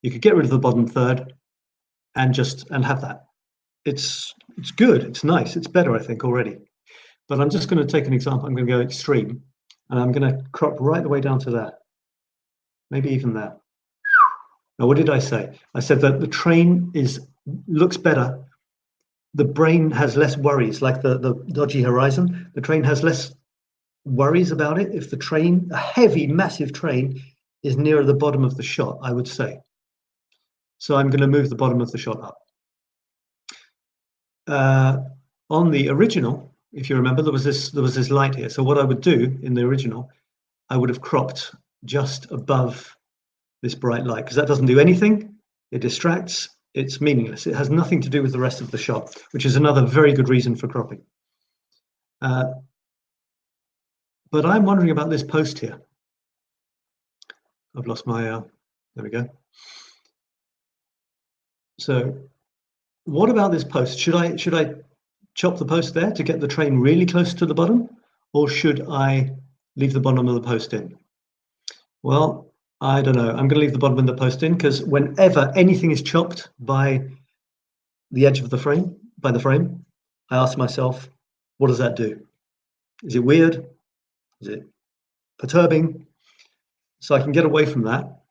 You could get rid of the bottom third and have that. It's good. It's nice. It's better, I think, already. But I'm just going to take an example. I'm going to go extreme, and I'm going to crop right the way down to there. Maybe even there. Now, what did I say? I said that the train looks better. The brain has less worries, like the dodgy horizon. The train has less worries about it if the train, a heavy, massive train, is nearer the bottom of the shot, I would say. So I'm going to move the bottom of the shot up. On the original, if you remember, there was this light here. So what I would do in the original, I would have cropped just above this bright light, because that doesn't do anything. It distracts. It's meaningless. It has nothing to do with the rest of the shot, which is another very good reason for cropping. But I'm wondering about this post here. I've lost my, there we go. So what about this post? Should I chop the post there to get the train really close to the bottom, or should I leave the bottom of the post in? Well, I don't know. I'm going to leave the bottom of the post in, because whenever anything is chopped by the edge of the frame, by the frame, I ask myself, what does that do? Is it weird? Is it perturbing? So I can get away from that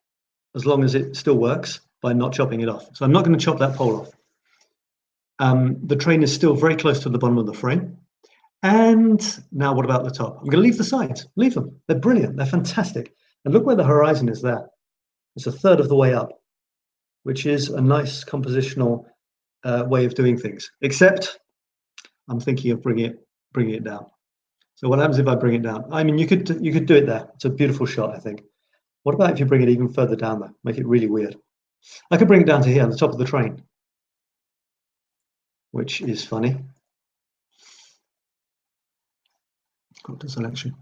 as long as it still works by not chopping it off. So I'm not going to chop that pole off. The train is still very close to the bottom of the frame. And now what about the top? I'm going to leave the sides. Leave them. They're brilliant. They're fantastic. And look where the horizon is there. It's a third of the way up, which is a nice compositional way of doing things. Except I'm thinking of bringing it down. So what happens if I bring it down? I mean, you could do it there. It's a beautiful shot, I think. What about if you bring it even further down there? Make it really weird. I could bring it down to here on the top of the train, which is funny. Got the selection.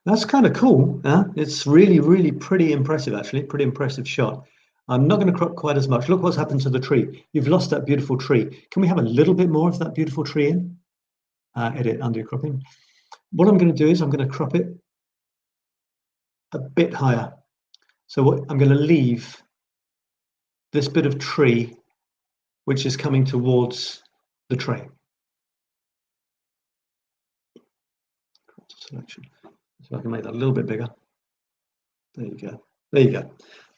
That's kind of cool. It's really, really pretty impressive, actually. Pretty impressive shot. I'm not going to crop quite as much. Look what's happened to the tree. You've lost that beautiful tree. Can we have a little bit more of that beautiful tree in? Edit, undo cropping. What I'm going to do is I'm going to crop it a bit higher. So what I'm going to leave this bit of tree, which is coming towards the train. Selection. So I can make that a little bit bigger. There you go. There you go.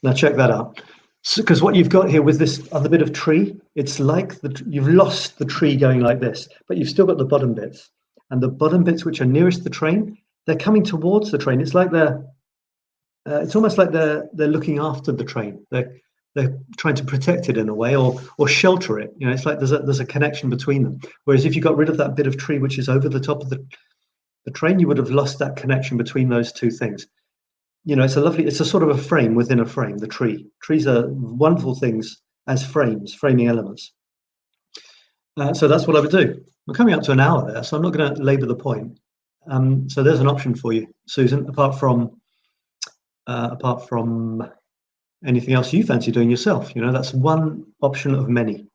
Now check that out. Because what you've got here with this other bit of tree, it's like you've lost the tree going like this, but you've still got the bottom bits. And the bottom bits which are nearest the train, they're coming towards the train. It's like it's almost like they're looking after the train. They're trying to protect it in a way, or shelter it. You know, it's like there's a connection between them. Whereas if you got rid of that bit of tree which is over the top of the train, you would have lost that connection between those two things. You know, it's a sort of a frame within a frame, the tree. Trees are wonderful things as frames, framing elements. So that's what I would do. We're coming up to an hour there, so I'm not going to labour the point. So there's an option for you, Susan, apart from anything else you fancy doing yourself. You know, that's one option of many.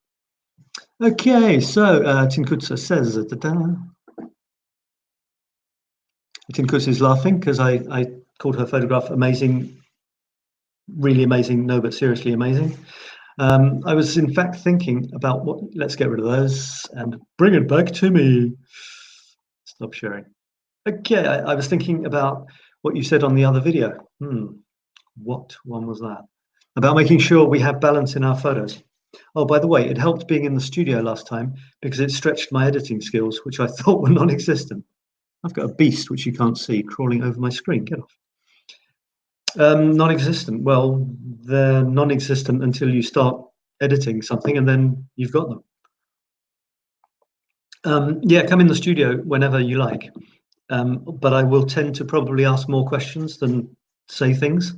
Okay, so Tinkutsa says, Tinkutsa is laughing because I called her photograph amazing, really amazing, no, but seriously amazing. I was in fact thinking about let's get rid of those and bring it back to me. Stop sharing. Okay, I was thinking about what you said on the other video. What one was that? About making sure we have balance in our photos. Oh, by the way, it helped being in the studio last time because it stretched my editing skills, which I thought were non-existent. I've got a beast which you can't see crawling over my screen. Get off. Non-existent. Well, they're non-existent until you start editing something, and then you've got them. Yeah, come in the studio whenever you like, but I will tend to probably ask more questions than say things.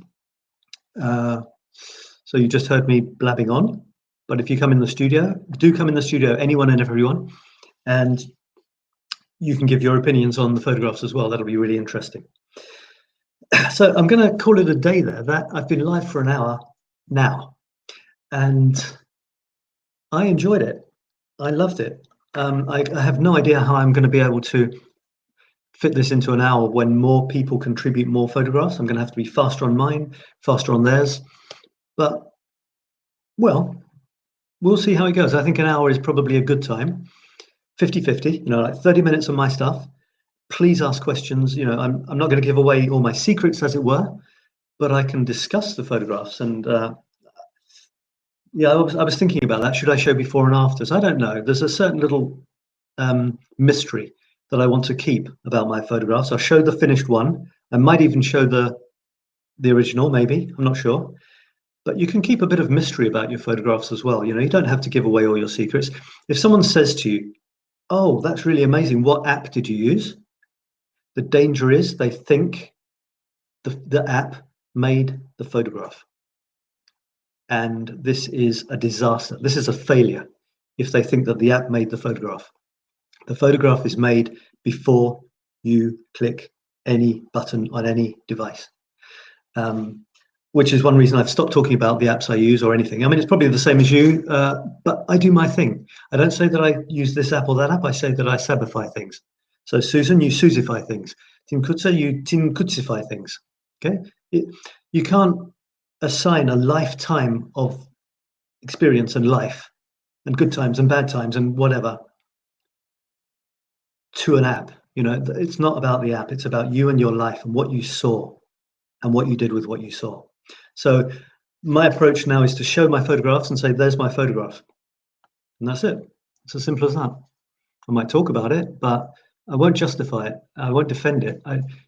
So you just heard me blabbing on. But if you come in the studio, do come in the studio, anyone and everyone, and you can give your opinions on the photographs as well. That'll be really interesting. So I'm going to call it a day there. That I've been live for an hour now, and I enjoyed it. I loved it. I have no idea how I'm going to be able to fit this into an hour when more people contribute more photographs. I'm going to have to be faster on mine, faster on theirs. But, well, we'll see how it goes. I think an hour is probably a good time. 50-50, you know, like 30 minutes on my stuff. Please ask questions. You know, I'm not going to give away all my secrets, as it were, but I can discuss the photographs. And yeah, I was thinking about that. Should I show before and afters? I don't know. There's a certain little mystery that I want to keep about my photographs. I'll show the finished one. I might even show the original, maybe. I'm not sure. But you can keep a bit of mystery about your photographs as well. You know, you don't have to give away all your secrets. If someone says to you, "Oh, that's really amazing. What app did you use?" The danger is they think the app made the photograph. And this is a disaster. This is a failure if they think that the app made the photograph. The photograph is made before you click any button on any device, which is one reason I've stopped talking about the apps I use or anything. I mean, it's probably the same as you, but I do my thing. I don't say that I use this app or that app. I say that I Sabify things. So Susan, you Susify things. Tim Kutza, you Tim Kutzify things. Okay, you can't assign a lifetime of experience and life and good times and bad times and whatever to an app. You know, it's not about the app. It's about you and your life and what you saw and what you did with what you saw. So my approach now is to show my photographs and say, there's my photograph. And that's it. It's as simple as that. I might talk about it, but I won't justify it. I won't defend it.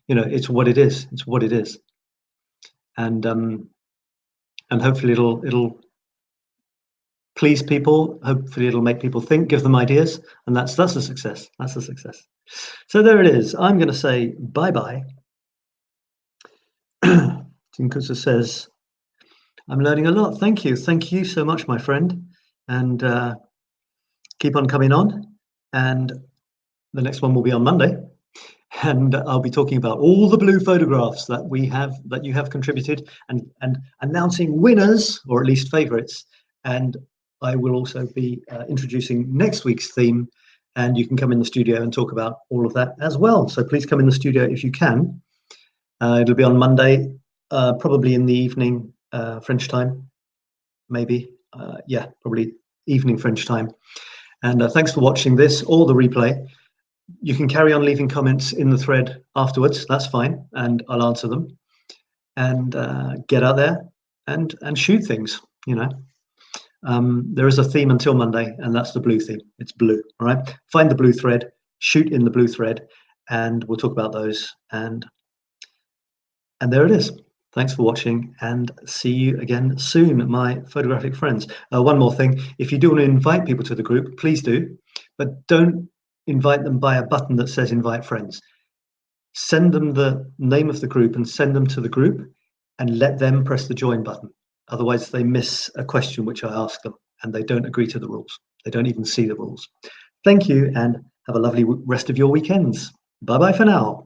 You know, it's what it is. It's what it is. And hopefully it'll please people. Hopefully it'll make people think, give them ideas, and that's a success. That's a success. So there it is. I'm going to say bye-bye. Tim Kutza says, I'm learning a lot. Thank you. Thank you so much, my friend. And keep on coming on. And the next one will be on Monday. And I'll be talking about all the blue photographs that you have contributed and announcing winners, or at least favorites. And I will also be introducing next week's theme, and you can come in the studio and talk about all of that as well. So please come in the studio if you can. It'll be on Monday, probably in the evening, French time, maybe. Yeah, probably evening French time. And thanks for watching this or the replay. You can carry on leaving comments in the thread afterwards. That's fine, and I'll answer them. And get out there and shoot things. You know, there is a theme until Monday, and that's the blue theme. It's blue. All right. Find the blue thread, shoot in the blue thread, and we'll talk about those. And there it is. Thanks for watching, and see you again soon, my photographic friends. One more thing: if you do want to invite people to the group, please do, but don't invite them by a button that says invite friends. Send them the name of the group and send them to the group, and let them press the join button. Otherwise they miss a question which I ask them, and they don't agree to the rules. They don't even see the rules. Thank you, and have a lovely rest of your weekends. Bye bye for now.